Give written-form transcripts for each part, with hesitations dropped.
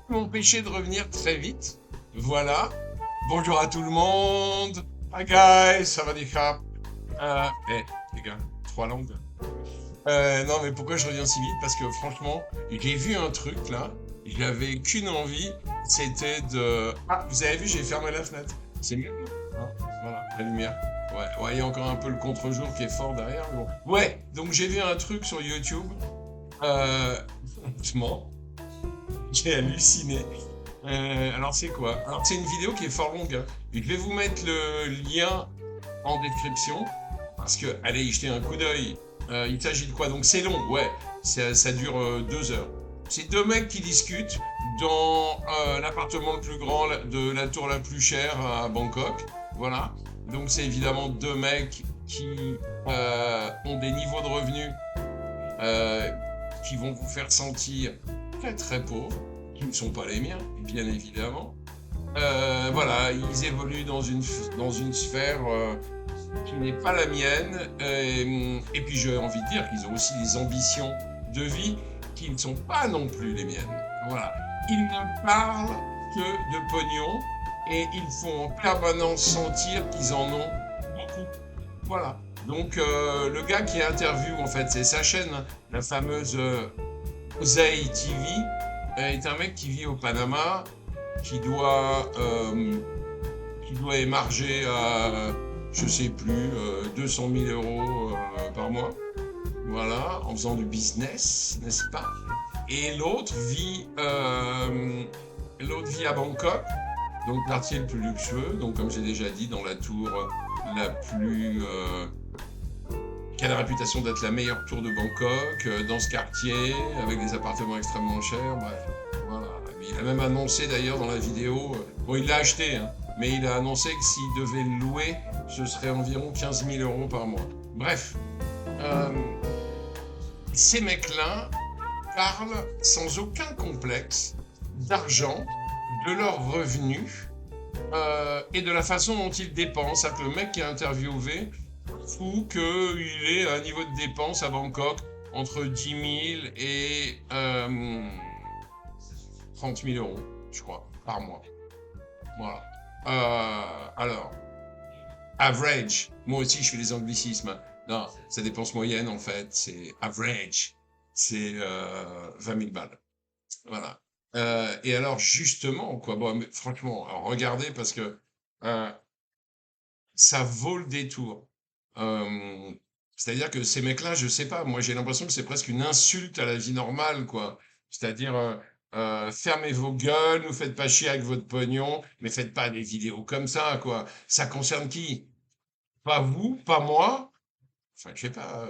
M'empêcher de revenir très vite. Voilà. Bonjour à tout le monde. Hi guys, ça va des cap. Les gars, 3 langues. Non, mais pourquoi je reviens si vite? Parce que franchement, j'ai vu un truc là. J'avais qu'une envie, c'était de. Ah, vous avez vu, j'ai fermé la fenêtre. C'est mieux, hein. Voilà, la lumière. Ouais, il y a encore un peu le contre-jour qui est fort derrière. Mais bon. Ouais, donc j'ai vu un truc sur YouTube. Franchement, j'ai halluciné. Alors c'est quoi? Alors c'est une vidéo qui est fort longue, hein. Je vais vous mettre le lien en description parce que allez y jeter un coup d'œil. Il s'agit de quoi? Donc c'est long, ouais. Ça dure 2 heures. C'est deux mecs qui discutent dans l'appartement le plus grand de la tour la plus chère à Bangkok. Voilà. Donc c'est évidemment deux mecs qui ont des niveaux de revenus euh, qui vont vous faire sentir très très pauvres, qui ne sont pas les miens, bien évidemment. Voilà, ils évoluent dans une sphère qui n'est pas la mienne. Et puis j'ai envie de dire qu'ils ont aussi des ambitions de vie qui ne sont pas non plus les miennes. Voilà. Ils ne parlent que de pognon et ils font en permanence sentir qu'ils en ont beaucoup. Voilà. Donc le gars qui interviewe, en fait, c'est sa chaîne, hein, la fameuse Ozai TV, est un mec qui vit au Panama, qui doit, euh, qui doit émarger à, je sais plus, 200 000 euros par mois. Voilà, en faisant du business, n'est-ce pas? Et l'autre vit à Bangkok, donc le quartier le plus luxueux, donc comme j'ai déjà dit, dans la tour la plus qui a la réputation d'être la meilleure tour de Bangkok, dans ce quartier, avec des appartements extrêmement chers, bref. Voilà. Il a même annoncé d'ailleurs dans la vidéo, bon il l'a acheté, hein, mais il a annoncé que s'il devait le louer, ce serait environ 15 000 euros par mois. Bref, euh, ces mecs-là parlent sans aucun complexe d'argent, de leurs revenus et de la façon dont ils dépensent. C'est-à-dire que le mec qui est interviewé fout qu'il ait un niveau de dépenses à Bangkok entre 10 000 et 30 000 euros, je crois, par mois. Voilà. Alors, average, moi aussi je fais des anglicismes. Non, sa dépense moyenne en fait, c'est average. C'est 20 000 balles. Voilà. Et alors justement, quoi, bon, mais franchement, alors regardez parce que euh, ça vaut le détour. Euh, C'est-à-dire que ces mecs-là, je sais pas, moi j'ai l'impression que c'est presque une insulte à la vie normale, quoi. C'est-à-dire, fermez vos gueules, nous faites pas chier avec votre pognon, mais faites pas des vidéos comme ça, quoi. Ça concerne qui? Pas vous, pas moi, enfin je sais pas,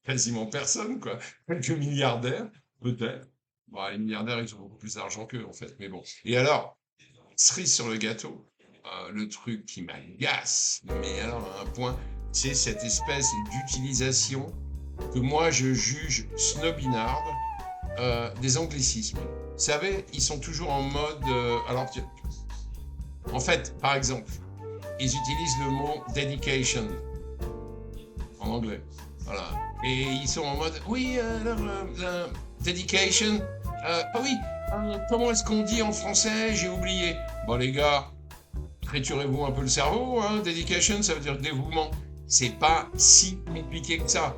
quasiment personne, quoi. Quelques milliardaires, peut-être. Bon, les milliardaires, ils ont beaucoup plus d'argent qu'eux, en fait, mais bon. Et alors, cerise sur le gâteau, le truc qui m'agace, mais alors à un point, c'est cette espèce d'utilisation que moi je juge snobinarde des anglicismes. Vous savez, ils sont toujours en mode. En fait, par exemple, ils utilisent le mot dedication en anglais. Voilà. Et ils sont en mode. Oui, alors, la dedication. Ah oui, comment est-ce qu'on dit en français? J'ai oublié. Bon, les gars, triturez-vous un peu le cerveau, hein. Dedication, ça veut dire dévouement. C'est pas si compliqué que ça.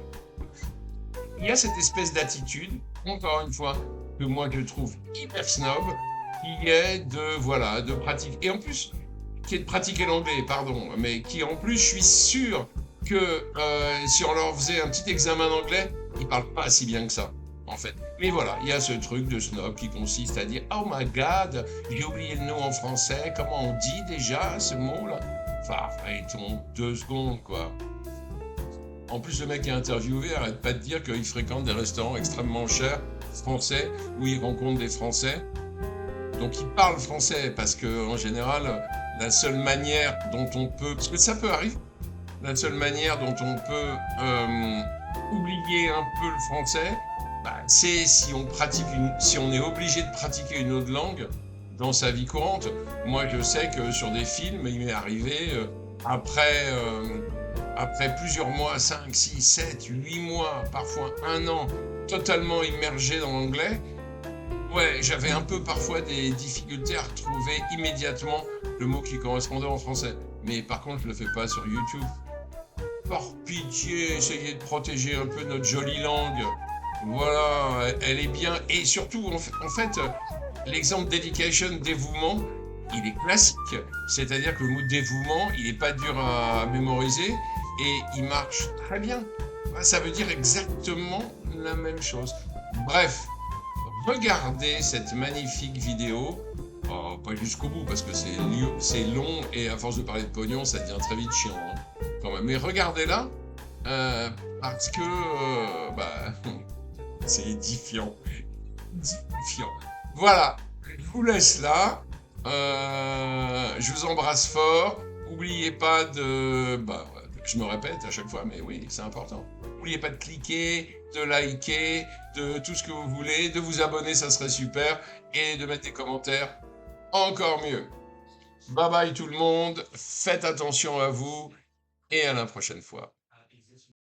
Il y a cette espèce d'attitude, encore une fois, que moi je trouve hyper snob, qui est de, voilà, de pratiquer. Et en plus, qui est de pratiquer l'anglais, pardon, mais qui en plus, je suis sûr que si on leur faisait un petit examen d'anglais, ils parlent pas si bien que ça, en fait. Mais voilà, il y a ce truc de snob qui consiste à dire Oh my god, j'ai oublié le nom en français, comment on dit déjà ce mot-là? Enfin, arrêtons 2 secondes, quoi. En plus, le mec qui est interviewé arrête pas de dire qu'il fréquente des restaurants extrêmement chers français où il rencontre des Français. Donc il parle français parce que en général, la seule manière dont on peut, parce que ça peut arriver, la seule manière dont on peut oublier un peu le français, bah, c'est si on pratique si on est obligé de pratiquer une autre langue dans sa vie courante. Moi, je sais que sur des films, il m'est arrivé après plusieurs mois, 5, 6, 7, 8 mois, parfois un an, totalement immergé dans l'anglais, Ouais, j'avais un peu parfois des difficultés à retrouver immédiatement le mot qui correspondait en français. Mais par contre, je le fais pas sur YouTube. Par pitié, essayez de protéger un peu notre jolie langue. Voilà, elle est bien. Et surtout, en fait, l'exemple dedication, dévouement, il est classique. C'est-à-dire que le mot dévouement, il n'est pas dur à mémoriser et il marche très bien. Ça veut dire exactement la même chose. Bref, regardez cette magnifique vidéo. Oh, pas jusqu'au bout parce que c'est long et à force de parler de pognon, ça devient très vite chiant, hein, quand même. Mais regardez-la euh, parce que bah, c'est édifiant. Édifiant. Voilà, je vous laisse là. Je vous embrasse fort. N'oubliez pas de... Bah, je me répète à chaque fois, mais oui, c'est important. N'oubliez pas de cliquer, de liker, de tout ce que vous voulez, de vous abonner, ça serait super, et de mettre des commentaires, encore mieux. Bye bye tout le monde, faites attention à vous, et à la prochaine fois.